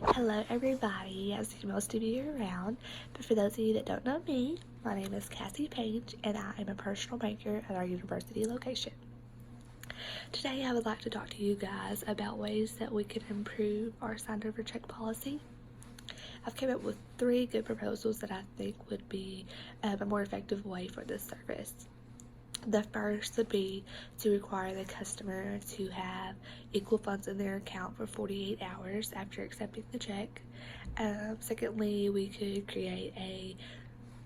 Hello everybody, I see most of you around, but for those of you that don't know me, my name is Cassie Page and I am a personal banker at our university location. Today I would like to talk to you guys about ways that we can improve our signed over check policy. I've come up with 3 good proposals that I think would be a more effective way for this service. The first would be to require the customer to have equal funds in their account for 48 hours after accepting the check. Secondly, we could create a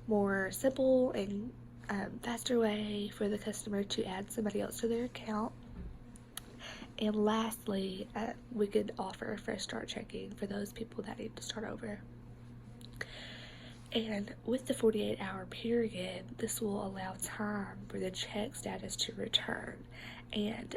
more simple and faster way for the customer to add somebody else to their account. And lastly, we could offer fresh start checking for those people that need to start over. And with the 48-hour period, this will allow time for the check status to return. And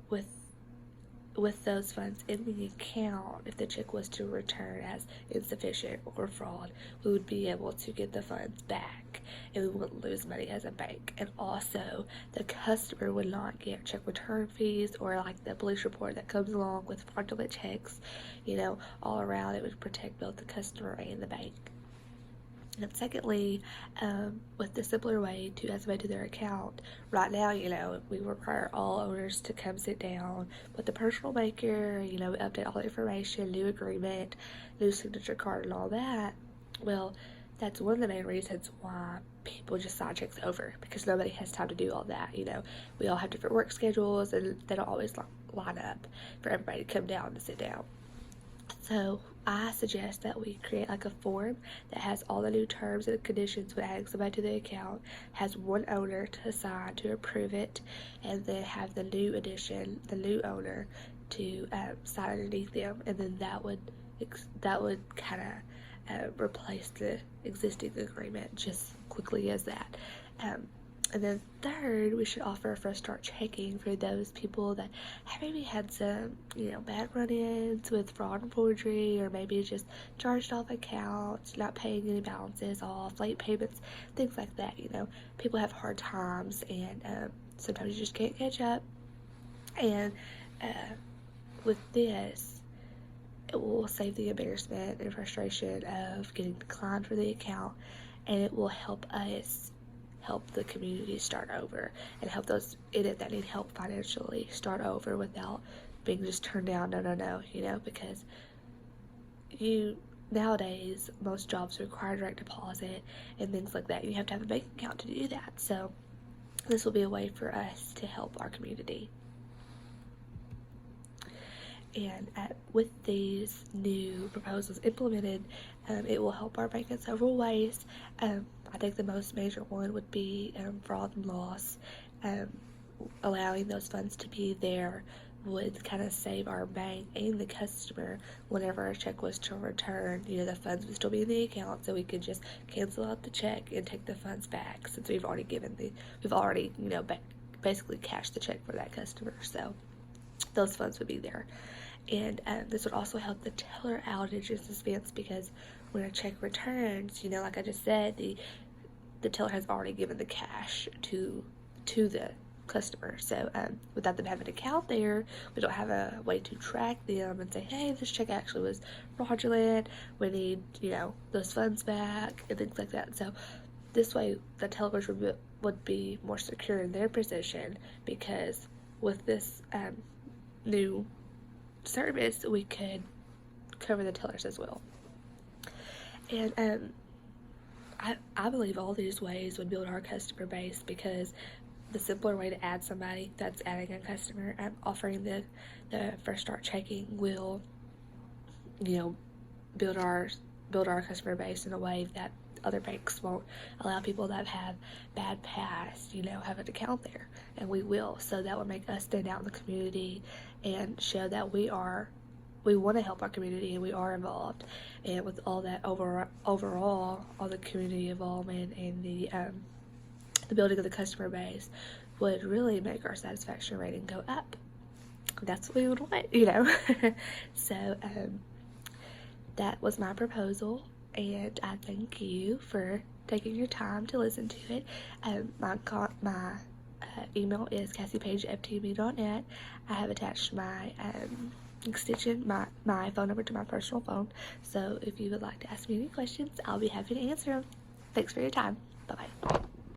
with those funds in the account, if the check was to return as insufficient or fraud, we would be able to get the funds back and we wouldn't lose money as a bank. And also, the customer would not get check return fees or like the police report that comes along with fraudulent checks. All around it would protect both the customer and the bank. And secondly, with the simpler way to add somebody to their account, right now, we require all owners to come sit down with the personal banker, update all the information, new agreement, new signature card, and all that. Well, that's one of the main reasons why people just sign checks over, because nobody has time to do all that. We all have different work schedules, and they don't always line up for everybody to come down and sit down. So I suggest that we create like a form that has all the new terms and conditions when adding somebody to the account, has one owner to sign to approve it, and then have the new addition, the new owner, to sign underneath them, and then that would kind of replace the existing agreement just quickly as that. And then third, we should offer a fresh start checking for those people that have maybe had some, bad run-ins with fraud and forgery, or maybe just charged off accounts, not paying any balances off, late payments, things like that. People have hard times, and sometimes you just can't catch up. And with this, it will save the embarrassment and frustration of getting declined for the account, and it will help us help the community start over and help those in it that need help financially start over without being just turned down. No, because nowadays most jobs require direct deposit and things like that. You have to have a bank account to do that. So this will be a way for us to help our community. And with these new proposals implemented, it will help our bank in several ways. I think the most major one would be fraud and loss. Allowing those funds to be there would kind of save our bank and the customer whenever a check was to return. The funds would still be in the account, so we could just cancel out the check and take the funds back, since we've already basically cashed the check for that customer. So those funds would be there. And this would also help the teller outage and suspense, because when a check returns, like I just said, the teller has already given the cash to the customer. So without them having an account there, we don't have a way to track them and say, hey, this check actually was fraudulent, we need those funds back, and things like that. So this way the tellers would be more secure in their position, because with this new service, we could cover the tellers as well. And I believe all these ways would build our customer base, because the simpler way to add somebody, that's adding a customer, and offering the fresh start checking will build our customer base in a way that other banks won't allow people that have bad past, have an account there, and we will. So that would make us stand out in the community and show that we want to help our community and we are involved. And with all that overall, all the community involvement and the building of the customer base would really make our satisfaction rating go up. That's what we would want, So that was my proposal, and I thank you for taking your time to listen to it. My email is cassiepage@ftb.net. I have attached my extension, my phone number to my personal phone. So if you would like to ask me any questions, I'll be happy to answer them. Thanks for your time. Bye-bye.